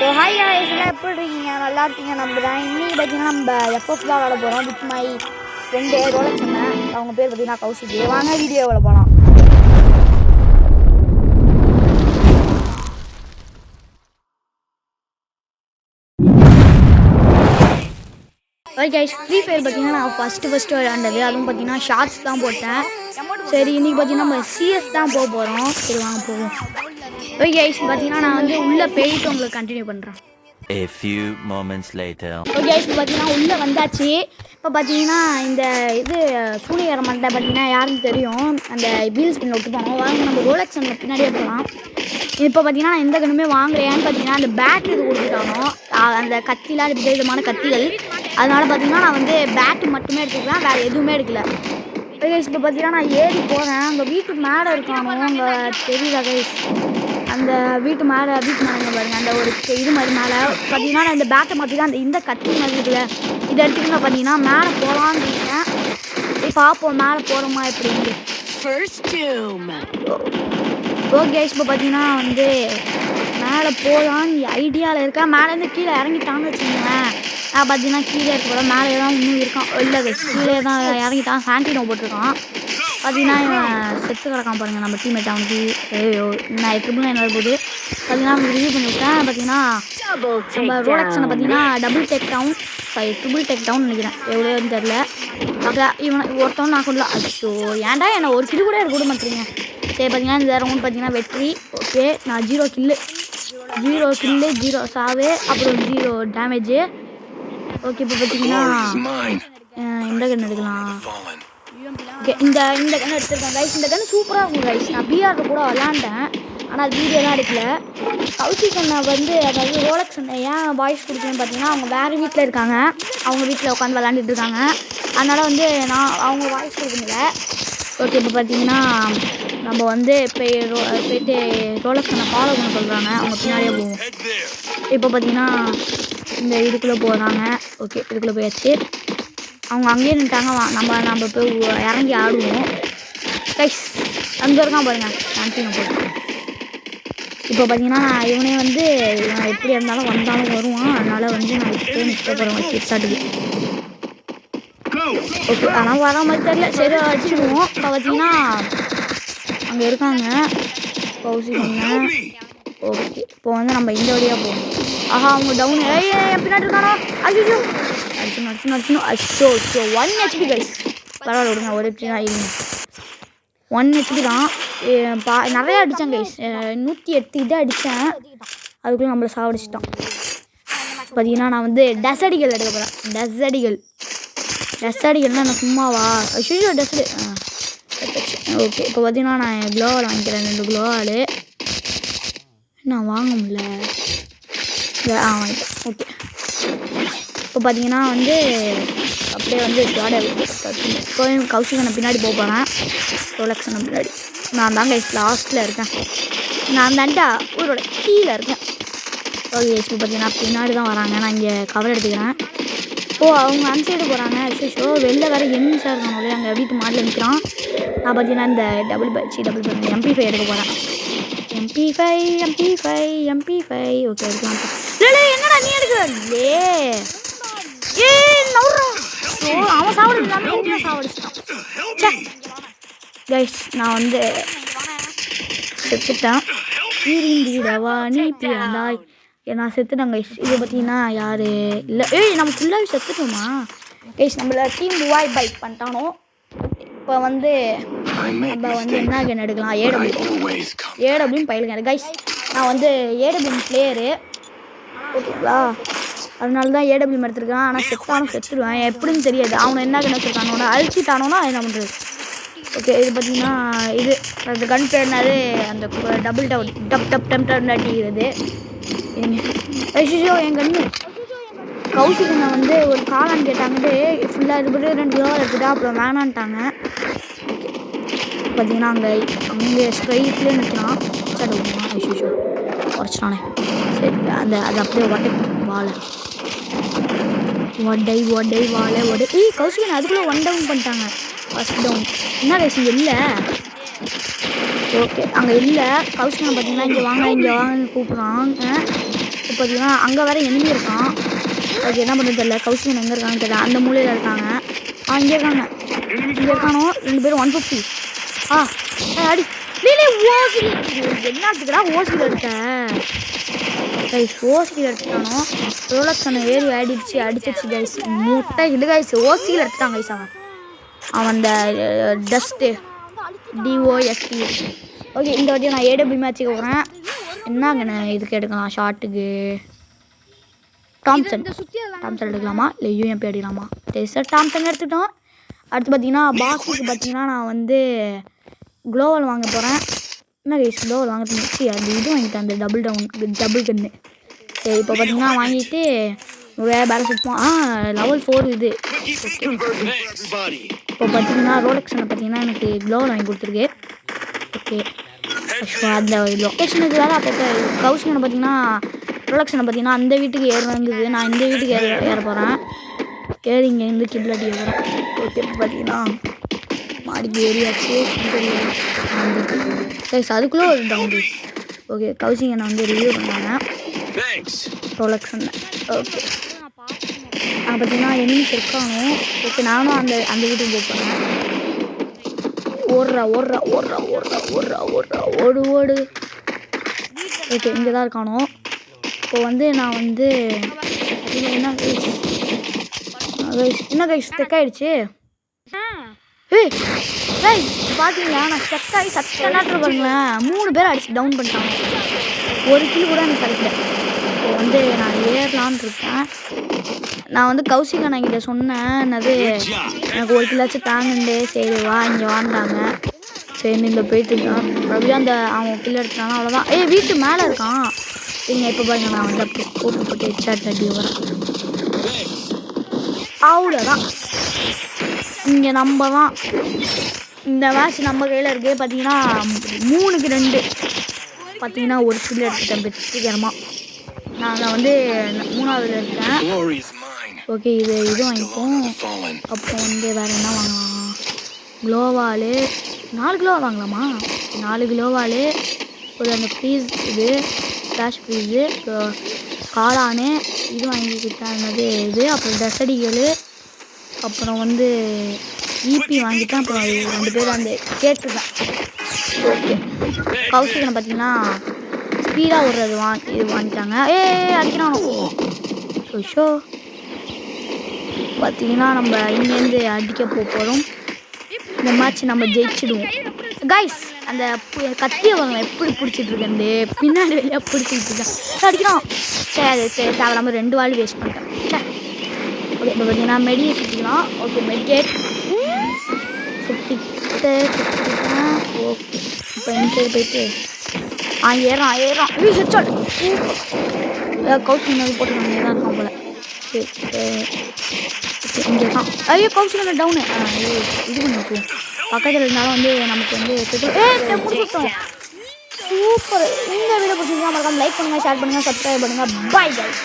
So hi guys, எல்லாம் எப்படி இருக்கீங்க? நல்லா இருக்கீங்க நம்புறேன். இன்னைக்கு பார்த்தீங்கன்னா நம்ம எஃப்எஃப் தான் விளாட போகிறோம் வித் மை ஃப்ரெண்டு ரோலக்ஸ் அண்ணன். அவங்க பேர் பார்த்தீங்கன்னா கௌசிக்கு. வாங்க வீடியோவில் போகலாம். ஓகே கைஸ், ஃப்ரீ ஃபயர் பார்த்தீங்கன்னா நான் ஃபஸ்ட்டு விளாண்டது. அதுவும் பார்த்தீங்கன்னா ஷார்ட்ஸ் தான் போட்டேன். சரி, இன்றைக்கி பார்த்தீங்கன்னா நம்ம சிஎஸ் தான் போக போகிறோம். சரி வாங்க போவோம். ஓகே கைஸ், பார்த்தீங்கன்னா நான் வந்து உள்ளே போயிட்டு உங்களுக்கு கண்டினியூ பண்ணுறேன். A few moments later. Okay, இப்போ பார்த்தீங்கன்னா உள்ளே வந்தாச்சு. இப்போ பார்த்தீங்கன்னா இந்த இது சூனியர மண்டை பார்த்தீங்கன்னா யாருன்னு தெரியும், அந்த வீல் ஸ்பின்னில் விட்டு போனோம். வாங்க நம்ம ரோலக்ஸ் அங்கே பின்னாடியே போகலாம். இப்போ பார்த்தீங்கன்னா நான் எந்த கண்ணுமே வாங்குறேன்னு பார்த்தீங்கன்னா அந்த பேட் இது கொடுத்துட்டானோ, அந்த கத்திலாம் விதவிதமான கத்திகள். அதனால் பார்த்தீங்கன்னா நான் வந்து பேட்டு மட்டுமே எடுத்துக்கிறேன், வேறு எதுவுமே எடுக்கல. ஓகே, இப்போ பார்த்தீங்கன்னா நான் ஏறி போகிறேன். அங்கே வீட்டு மேலே இருக்கானோ அங்கே தெரியல கைஸ். அந்த வீட்டு மேலே பாருங்கள், அந்த ஒரு இது மாதிரி மேலே பார்த்தீங்கன்னா நான் இந்த பேட்டை மாற்றி தான் இந்த கத்தி மாதிரி இருக்குல்ல, இதை எடுத்துக்கிட்டு பார்த்தீங்கன்னா மேலே போகலான்னு இருக்கேன். பார்ப்போம் மேலே போகிறோமா எப்படின்னு. ஓகே, இப்போ பார்த்தீங்கன்னா வந்து மேலே போகலான்னு ஐடியாவில் இருக்கேன். மேலேருந்து கீழே இறங்கிட்டான்னு வச்சுக்கோங்களேன். நான் பார்த்தீங்கன்னா கீழே இருக்க மேலே தான் இன்னும் இருக்கான். இல்லை கீழே தான் இறங்கிட்டான். சாண்டினோ போட்டிருக்கான். பார்த்தீங்கன்னா இவன் செத்து கிடக்கான் பாருங்கள் நம்ம டீம்மேட். அவனுக்கு நான் எப்படின்னா என்ன போது பார்த்தீங்கன்னா அவனுக்கு ரிவ்யூ பண்ணிவிட்டேன். பார்த்தீங்கன்னா நம்ம ரோலக்ஸனை பார்த்தீங்கன்னா ட்ரிபிள் டேக் டவுன் நினைக்கிறேன், எவ்வளோன்னு தெரில. அப்புறம் இவனை ஒருத்தவன் நான் கொள்ள அச்சோ ஏன்டா என்னை ஒரு கிலோ கூட இருக்க கூட மாட்டேறீங்க. சரி, பார்த்தீங்கன்னா இந்த ரவுண்ட் பார்த்தீங்கன்னா வெற்றி. ஓகே, நான் 0 கில்லு 0 சாவு, அப்புறம் 0 டேமேஜு. ஓகே, இப்போ பார்த்தீங்கன்னா எந்த கன் எடுக்கலாம்? ஓகே, இந்த கன் எடுத்துருக்கேன் கைஸ். இந்த கன் சூப்பராக இருக்கும் கைஸ். நான் பிஆரில் கூட விளாண்டேன், ஆனால் அது வீடியோலாம் எடுக்கல. கௌசிக் அண்ணா வந்து அதாவது ரோலக்ஸ் அண்ணா ஏன் வாய்ஸ் கொடுக்கணும்னு பார்த்தீங்கன்னா அவங்க வேறு வீட்டில் இருக்காங்க. அவங்க வீட்டில் உட்காந்து விளாண்டுட்டு இருக்காங்க. அதனால் வந்து நான் அவங்க வாய்ஸ் கொடுக்கல. ஓகே, இப்போ பார்த்தீங்கன்னா நம்ம வந்து போயிட்டு ரோலக்ஸ் அண்ணா ஃபாலோ பண்ண சொல்கிறாங்க. அவங்க பின்னாடியே போவோம். இப்போ பார்த்தீங்கன்னா இந்த இதுக்குள்ளே போகிறாங்க. ஓகே, இதுக்குள்ளே போயாச்சு. அவங்க அங்கேயே நின்ட்டாங்க. நம்ம போய் இறங்கி ஆடுவோம் கைஸ். அங்கே இருக்கான் பாருங்கள் சாண்டினோ போட்டு. இப்போ பார்த்தீங்கன்னா நான் இவனே வந்து இவன் எப்படி இருந்தாலும் வந்தாலும் வருவான். அதனால் வந்து நான் இப்போ நிற்க போகிறேன் கிட்ஸாட்டுக்கு. ஓகே, ஆனால் வர மாதிரி தெரியல. சரி அடிச்சிடுவோம். இப்போ பார்த்தீங்கன்னா அங்கே இருக்காங்க கௌசிகங்க. ஓகே, இப்போ வந்து நம்ம இந்த வழியாக போவோம். ஆஹா, அவங்க டவுன் பின்னாடி இருக்கானோ. ஐயோ அடிச்சணும் அச்சோ 1 HP கைஸ். பரவாயில்ல விடுங்க, ஒரு HP தான் இருங்க. 1 HP தான். நிறையா அடித்தேன் கைஸ். 108 இதை அடித்தேன். அதுக்குள்ளே நம்மளை சாவடிச்சிட்டான். பார்த்தீங்கன்னா நான் வந்து டெசடிகள் எடுக்க போகிறேன். டெசடிகள்னால் நான் சும்மாவா? ஐயோ டெசடி. ஓகே, இப்போ பார்த்தீங்கன்னா நான் க்ளோவால் வாங்கிக்கிறேன். 2 க்ளோவால் நான் வாங்க முடியல. வாங்கிட்டேன். ஓகே, இப்போ பார்த்தீங்கன்னா வந்து அப்படியே வந்து ஜாட இப்போ கௌசிகனை பின்னாடி போக போகிறேன். ரோலக்ஸனை பின்னாடி நான் தாங்க லாஸ்ட்டில் இருக்கேன். நான் தாண்டா ஊரோட கீழே இருக்கேன். ஓகே, இப்போ பார்த்தீங்கன்னா பின்னாடி தான் வராங்க. நான் இங்கே கவர் எடுத்துக்கிறேன். அவங்க அன்சைடு போகிறாங்க. ஷோ வெளில வேறு எம்மிஸாக இருக்காங்களே, அங்கே வீட்டு மாடில் நிற்கிறான். நான் பார்த்தீங்கன்னா இந்த MP5 எடுக்க போகிறேன். MP5 ஓகே எடுக்கலாம். இல்லை என்னடா நீ எடுக்கிறே? அவன் சாவடிச்சு இல்லாமல் என்ன சாவடிச்சிட்டான் கைஸ். நான் வந்து செத்துட்டேன். நீ பிறந்தாய். நான் செத்துட்டேன் கைஸ். இது பார்த்தீங்கன்னா யார் இல்லை நம்ம ஃபுல்லாகவே செத்துட்டோமா கைஸ்? நம்மள டீம் வாய் பைக் பண்ணிட்டானோ. இப்போ வந்து நம்ம வந்து என்ன கன் எடுக்கலாம்? ஏடபிள்யூ பயிலுங்க கைஸ். நான் வந்து ஏடபிள்யூ பிளேயரு ஓகேங்களா, அதனால தான் ஏடபிள்யூ எடுத்துருக்கான். ஆனால் செத்துடுவேன் எப்படின்னு தெரியாது. அவனை என்ன கன் வச்சுருக்கானோன்னா அழிச்சிட்டானோன்னா என்ன பண்ணுறது? ஓகே, இது பார்த்தீங்கன்னா இது அந்த கன் பேர்னாது அந்த டபுள் டப் அடிக்கிறது. ஐயோ என் கண்ணு கௌசிகனை வந்து ஒரு காலான்னு கேட்டாங்கட்டு ஃபுல்லாக இது பண்ணி 2 கிலோ எடுத்துட்டா. அப்புறம் வேணான்ட்டாங்க. ஓகே, பார்த்தீங்கன்னா அங்கே ஸ்ட்ரைட்லேயே நிற்கலாம். ஐயோ உடச்சிட்டானே. சரி, அது அப்படியே வாழை கௌசிகன் அதுக்குள்ளே 1 டவுன் பண்ணிட்டாங்க. ஃபஸ்ட் டவுன் என்ன கைஸ் இங்கே இல்லை. ஓகே, அங்கே இல்லை கௌசிகனை பார்த்தீங்கன்னா இங்கே வாங்க கூப்பிட்றாங்க. இப்போ பார்த்தீங்கன்னா அங்கே வேறு எனிமி இருக்கான். ஓகே என்ன பண்ணுறது தெரியல. கௌசிகன் எங்கே இருக்கான்னு தெரியல. அந்த மூலையில் இருக்காங்க. இங்கே இருக்காங்க. இங்கே இருக்கானோ 2 பேரும் 150. அடி நீலே ஓசியில் என்னத்துக்குடா ஓசியில் இருக்க கைஸ். ஓசியில் எடுத்துட்டானோ ரோலக்ஸனை ஏறி அடிச்சிச்சு கைஸ். முட்டை இது கைஸ். ஓசியில் எடுத்துட்டான் கைஸ். அவன் அந்த டஸ்ட்டு DOST. ஓகே இந்த வாட்டியும் நான் AW மேட்ச்சுக்கு போகிறேன். என்னங்கண்ணே இதுக்கு எடுக்கலாம் ஷார்ட்டுக்கு டாம்சன் எடுக்கலாமா இல்லை UMP அடிக்கலாமா? சரி சார் டாம்சன் எடுத்துட்டோம். அடுத்து பார்த்தீங்கன்னா பாக்ஸுக்கு பார்த்தீங்கன்னா நான் வந்து குளோவல் வாங்க போகிறேன். என்ன கைஸ் குளோவல் வாங்கிட்டு முடிச்சு அந்த இது வாங்கிட்டேன் அந்த டபுள் கன்னு. சரி இப்போ பார்த்தீங்கன்னா வாங்கிட்டு வேறு பேலன்ஸ் எடுப்போம். லெவல் 4 இது. ஓகே இப்போ பார்த்தீங்கன்னா ரோலக்ஸனை பார்த்தீங்கன்னா எனக்கு குளோவல் வாங்கி கொடுத்துருக்கு. ஓகே அந்த லொக்கேஷனுக்கு வேறு அப்போ கௌசிகனை பார்த்தீங்கன்னா ரோலக்ஸனை பார்த்தீங்கன்னா அந்த வீட்டுக்கு ஏறுறது. நான் இந்த வீட்டுக்கு ஏற போகிறேன். ஏறி இங்கேருந்து கிபிள் அடிக்க போகிறேன். ஓகே இப்போ பார்த்தீங்கன்னா மாடிக்கு ஏறியாச்சு. அதுக்குள்ளே ஒரு டவுன். ஓகே கௌசிகனை வந்து ரிவ்யூ பண்ணாங்க ரோலக்ஸன். ஓகே பார்த்தீங்கன்னா எனிமிஸ் இருக்கானோ. ஓகே நானும் அந்த வீட்டுக்கு போய் போனேன். ஓடு. ஓகே இங்கே தான் இருக்கானோ. இப்போ வந்து நான் வந்து என்ன கைஸ் ஸ்டெக் ஆகிடுச்சு. பார்த்தீங்களா நான் ஸ்டெக் ஆகி சட்டனாட்டு பாருங்களேன். 3 பேர் அடிச்சு டவுன் பண்ணிட்டாங்க. ஒரு கிலோ கூட எனக்கு கிடைக்கல. இப்போ வந்து நான் ஏறலான்னு இருக்கேன். நான் வந்து கௌசிகன் என்கிட்ட சொன்னேன் என்னது எனக்கு 1 கிலோச்சும் தாங்கண்டே. சரி வா இங்கே வாழ்ந்தாங்க. சரி இந்த போயிட்டு இருக்கான். அப்படியே அந்த அவன் கிலோ எடுத்தானா அவ்வளோதான். வீட்டு மேலே இருக்கான். நீங்கள் இப்போ பாருங்க நான் வந்து அப்படி போட்டு ஹெட்ஷாட் அடி வரேன். அவ்வளோதான். இங்கே நம்ம தான் இந்த மேட்ச் நம்ம கையில் இருக்கே. பார்த்தீங்கன்னா 3க்கு 2 பார்த்தீங்கன்னா ஒரு கிலோ எடுத்துட்டேன் வெற்றிகரமாக. நான் வந்து 3ஆவதுல இருக்கேன். ஓகே இது வாங்கிப்போம். அப்போ வந்து வேறு என்ன வாங்கலாம்? குளோவாலு 4 கிலோ வாங்கலாமா? 4 கிலோவாலு ஒரு அந்த ஃப்ரீஸ் இது ஃப்ளாஷ் ஃப்ரீஸு காளானு இது வாங்கிக்கிட்டேன். என்னது இது அப்புறம் டசடிகள் அப்புறம் வந்து EP வாங்கிட்டேன். அப்புறம் 2 பேர் அந்த கேட்டுதான். ஓகே கௌசிகனை பார்த்தீங்கன்னா ஸ்பீடாக ஓடுறது இது வாங்கிட்டாங்க. அடிக்கிறானோ ஷோ. பார்த்தீங்கன்னா நம்ம இங்கேருந்து அடிக்க போகிறோம். இந்த மேட்ச் நம்ம ஜெயிச்சிடுவோம் கைஸ். அந்த கத்தியை வாங்க எப்படி பிடிச்சிட்ருக்கேன் பின்னாடி வெளியாக பிடிச்சிட்டு இருக்கேன். அடிக்கிறான். சரி தேவையில்லாமல் 2 வால் வேஸ்ட் பண்ணிட்டேன். சரி ஓகே இப்போ பார்த்தீங்கன்னா மெடியை சுற்றிக்கலாம். ஓகே மெடிக்கேட் சுற்றிட்டேன். ஓகே இப்போ இந்த போயிட்டு ஏறான் ஹெட்ஷாட். கௌசிகன் போட்டுருக்காங்க. ஏதான் இருக்கான் போல. சரி இங்கே தான். கௌசிகன் டவுனு. இது பண்ணிக்குவோம் பக்கத்தில் இருந்தாலும் வந்து நமக்கு வந்து சுத்தம் சூப்பர். இந்த வீடியோ பிடிச்சிருந்தா மறக்காம லைக் பண்ணுங்கள், ஷேர் பண்ணுங்கள், சப்ஸ்கிரைப் பண்ணுங்கள். Bye guys.